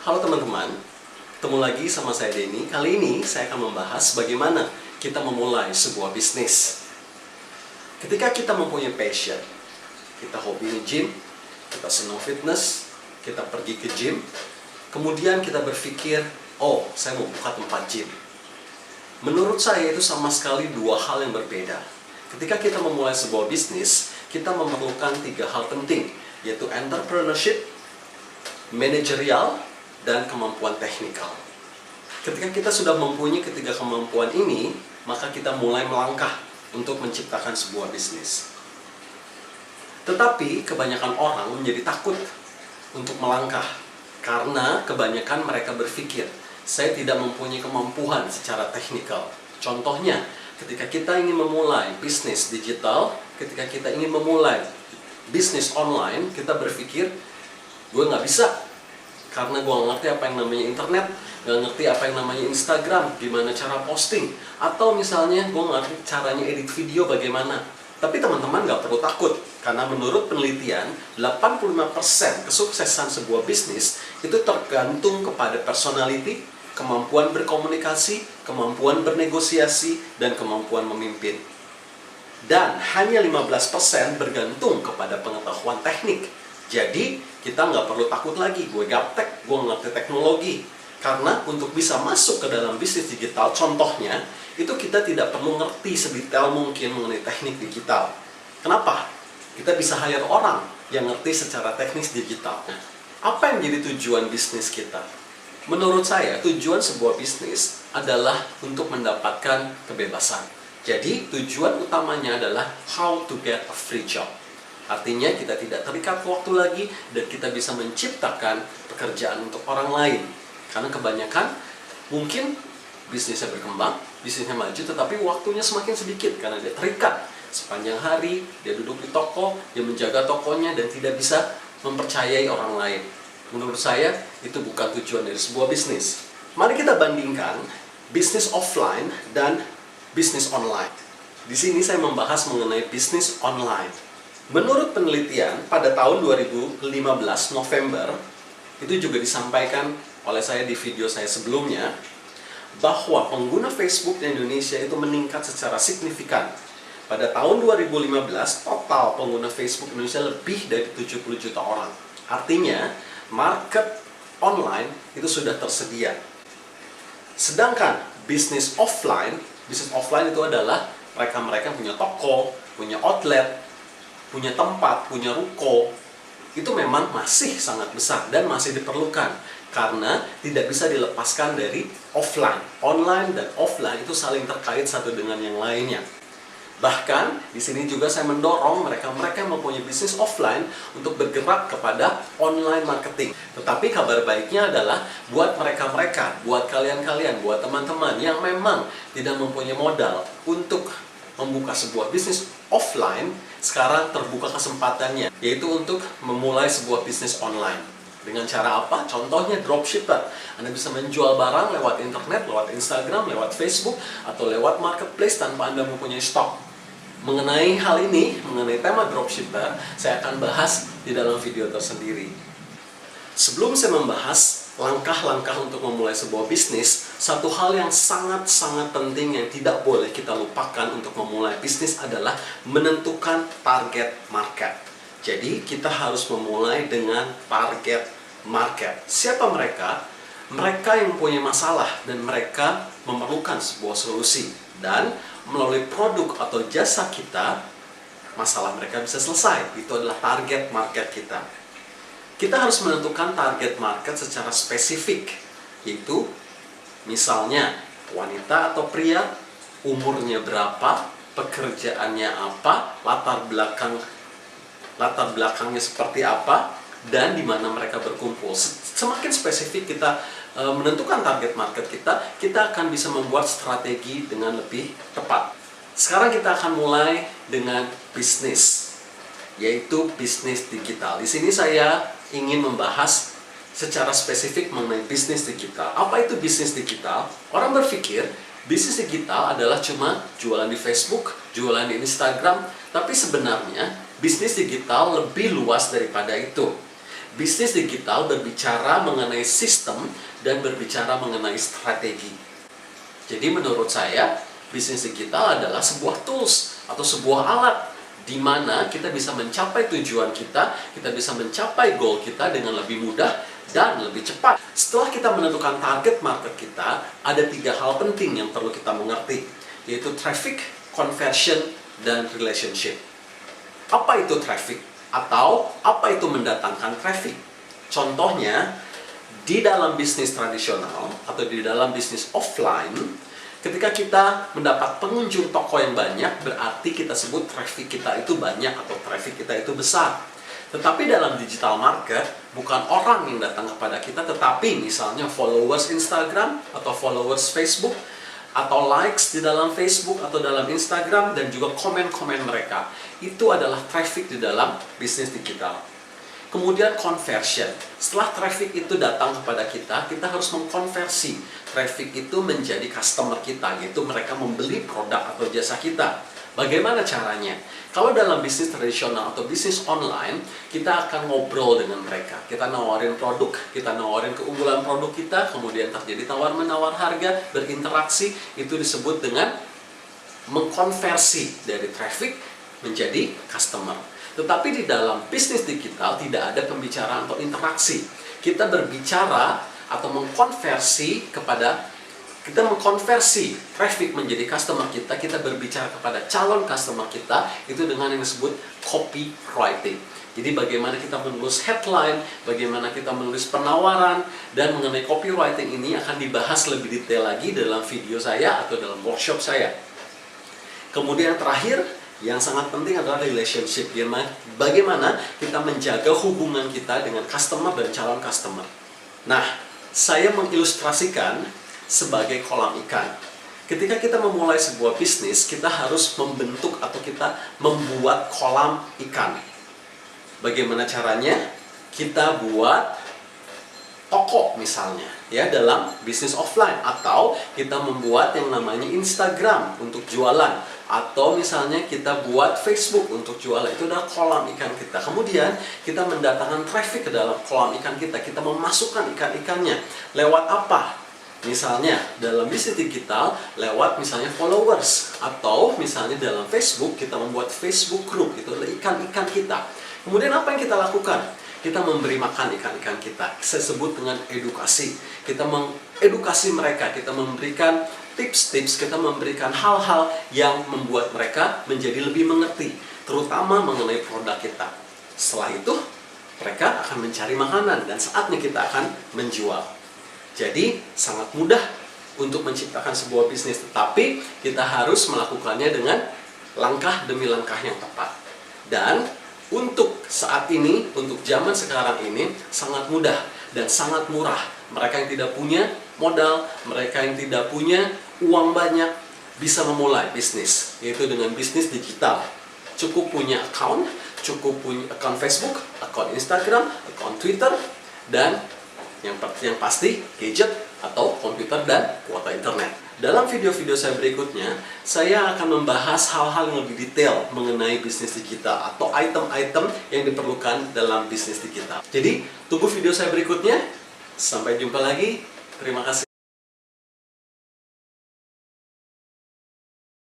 Halo teman-teman, ketemu lagi sama saya Denny. Kali ini saya akan membahas bagaimana kita memulai sebuah bisnis. Ketika kita mempunyai passion, kita hobi nge-gym, kita senang fitness, kita pergi ke gym, kemudian kita berpikir, oh saya mau buka tempat gym. Menurut saya itu sama sekali dua hal yang berbeda. Ketika kita memulai sebuah bisnis, kita memerlukan tiga hal penting, yaitu entrepreneurship, manajerial, dan kemampuan teknikal. Ketika kita sudah mempunyai ketiga kemampuan ini, maka kita mulai melangkah untuk menciptakan sebuah bisnis. Tetapi kebanyakan orang menjadi takut untuk melangkah karena kebanyakan mereka berpikir, saya tidak mempunyai kemampuan secara teknikal. Contohnya, ketika kita ingin memulai bisnis digital, ketika kita ingin memulai bisnis online, kita berpikir, gue nggak bisa. Karena gue nggak ngerti apa yang namanya internet, nggak ngerti apa yang namanya Instagram, gimana cara posting, atau misalnya gue nggak ngerti caranya edit video bagaimana. Tapi teman-teman nggak perlu takut, karena menurut penelitian, 85% kesuksesan sebuah bisnis itu tergantung kepada personality, kemampuan berkomunikasi, kemampuan bernegosiasi, dan kemampuan memimpin. Dan hanya 15% bergantung kepada pengetahuan teknik. Jadi, kita nggak perlu takut lagi, gue gaptek, gue ngerti teknologi. Karena untuk bisa masuk ke dalam bisnis digital, contohnya, itu kita tidak perlu ngerti sedetail mungkin mengenai teknik digital. Kenapa? Kita bisa hire orang yang ngerti secara teknis digital. Apa yang jadi tujuan bisnis kita? Menurut saya, tujuan sebuah bisnis adalah untuk mendapatkan kebebasan. Jadi, tujuan utamanya adalah how to get a free job. Artinya kita tidak terikat waktu lagi dan kita bisa menciptakan pekerjaan untuk orang lain. Karena kebanyakan mungkin bisnisnya berkembang, bisnisnya maju, tetapi waktunya semakin sedikit karena dia terikat. Sepanjang hari dia duduk di toko, dia menjaga tokonya dan tidak bisa mempercayai orang lain. Menurut saya itu bukan tujuan dari sebuah bisnis. Mari kita bandingkan bisnis offline dan bisnis online. Di sini saya membahas mengenai bisnis online. Menurut penelitian, pada tahun 2015 November, itu juga disampaikan oleh saya di video saya sebelumnya, bahwa pengguna Facebook di Indonesia itu meningkat secara signifikan. Pada tahun 2015, total pengguna Facebook Indonesia lebih dari 70 juta orang. Artinya, market online itu sudah tersedia. Sedangkan bisnis offline itu adalah mereka-mereka yang punya toko, punya outlet, punya tempat, punya ruko, itu memang masih sangat besar dan masih diperlukan karena tidak bisa dilepaskan dari offline. Online dan offline itu saling terkait satu dengan yang lainnya. Bahkan di sini juga saya mendorong mereka-mereka yang mempunyai bisnis offline untuk bergerak kepada online marketing. Tetapi kabar baiknya adalah buat mereka-mereka, buat kalian-kalian, buat teman-teman yang memang tidak mempunyai modal untuk membuka sebuah bisnis offline, sekarang terbuka kesempatannya, yaitu untuk memulai sebuah bisnis online. Dengan cara apa? Contohnya dropshipper. Anda bisa menjual barang lewat internet, lewat Instagram, lewat Facebook, atau lewat marketplace tanpa Anda mempunyai stok. Mengenai hal ini, mengenai tema dropshipper, saya akan bahas di dalam video tersendiri. Sebelum saya membahas langkah-langkah untuk memulai sebuah bisnis, satu hal yang sangat-sangat penting yang tidak boleh kita lupakan untuk memulai bisnis adalah menentukan target market. Jadi kita harus memulai dengan target market. Siapa mereka? Mereka yang punya masalah dan mereka memerlukan sebuah solusi. Dan melalui produk atau jasa kita, masalah mereka bisa selesai. Itu adalah target market kita. Kita harus menentukan target market secara spesifik, yaitu misalnya wanita atau pria, umurnya berapa, pekerjaannya apa, latar belakangnya seperti apa, dan di mana mereka berkumpul. Semakin spesifik kita menentukan target market kita akan bisa membuat strategi dengan lebih tepat. Sekarang kita akan mulai dengan bisnis, yaitu bisnis digital. Di sini saya ingin membahas secara spesifik mengenai bisnis digital. Apa itu bisnis digital? Orang berpikir bisnis digital adalah cuma jualan di Facebook, jualan di Instagram, tapi sebenarnya bisnis digital lebih luas daripada itu. Bisnis digital berbicara mengenai sistem dan berbicara mengenai strategi. Jadi menurut saya, bisnis digital adalah sebuah tools atau sebuah alat di mana kita bisa mencapai tujuan kita bisa mencapai goal kita dengan lebih mudah dan lebih cepat. Setelah kita menentukan target market kita, ada 3 hal penting yang perlu kita mengerti, yaitu traffic, conversion, dan relationship. Apa itu traffic? Atau apa itu mendatangkan traffic? Contohnya, di dalam bisnis tradisional atau di dalam bisnis offline, ketika kita mendapat pengunjung toko yang banyak, berarti kita sebut traffic kita itu banyak atau traffic kita itu besar. Tetapi dalam digital market, bukan orang yang datang kepada kita, tetapi misalnya followers Instagram atau followers Facebook, atau likes di dalam Facebook atau dalam Instagram, dan juga komen-komen mereka. Itu adalah traffic di dalam bisnis digital. Kemudian conversion. Setelah traffic itu datang kepada kita harus mengkonversi traffic itu menjadi customer kita, yaitu mereka membeli produk atau jasa kita. Bagaimana caranya? Kalau dalam bisnis tradisional atau bisnis online, kita akan ngobrol dengan mereka. Kita nawarin produk, kita nawarin keunggulan produk kita, kemudian terjadi tawar-menawar harga, berinteraksi, itu disebut dengan mengkonversi dari traffic menjadi customer. Tetapi di dalam bisnis digital tidak ada pembicaraan atau interaksi. Kita berbicara atau mengkonversi traffic menjadi customer kita berbicara kepada calon customer kita, itu dengan yang disebut copywriting. Jadi bagaimana kita menulis headline, bagaimana kita menulis penawaran, dan mengenai copywriting ini akan dibahas lebih detail lagi dalam video saya atau dalam workshop saya. Kemudian terakhir, yang sangat penting adalah relationship. Bagaimana kita menjaga hubungan kita dengan customer dan calon customer. Nah, saya mengilustrasikan sebagai kolam ikan. Ketika kita memulai sebuah bisnis, kita harus membentuk atau kita membuat kolam ikan. Bagaimana caranya? Kita buat toko misalnya, ya, dalam bisnis offline, atau kita membuat yang namanya Instagram untuk jualan, atau misalnya kita buat Facebook untuk jualan. Itu adalah kolam ikan kita. Kemudian kita mendatangkan traffic ke dalam kolam ikan kita memasukkan ikan-ikannya lewat apa? Misalnya dalam bisnis digital lewat misalnya followers, atau misalnya dalam Facebook kita membuat Facebook group, itu adalah ikan-ikan kita. Kemudian apa yang kita lakukan? Kita memberi makan ikan-ikan kita. Saya sebut dengan edukasi. Kita mengedukasi mereka, kita memberikan tips-tips, kita memberikan hal-hal yang membuat mereka menjadi lebih mengerti, terutama mengenai produk kita. Setelah itu, mereka akan mencari makanan dan saatnya kita akan menjual. Jadi, sangat mudah untuk menciptakan sebuah bisnis, tetapi kita harus melakukannya dengan langkah demi langkah yang tepat. Dan untuk saat ini, untuk zaman sekarang ini, sangat mudah dan sangat murah. Mereka yang tidak punya modal, mereka yang tidak punya uang banyak, bisa memulai bisnis, yaitu dengan bisnis digital. Cukup punya account, cukup punya account Facebook, account Instagram, account Twitter, dan yang pasti gadget atau komputer dan kuota internet. Dalam video-video saya berikutnya, saya akan membahas hal-hal yang lebih detail mengenai bisnis digital atau item-item yang diperlukan dalam bisnis digital. Jadi, tunggu video saya berikutnya. Sampai jumpa lagi. Terima kasih.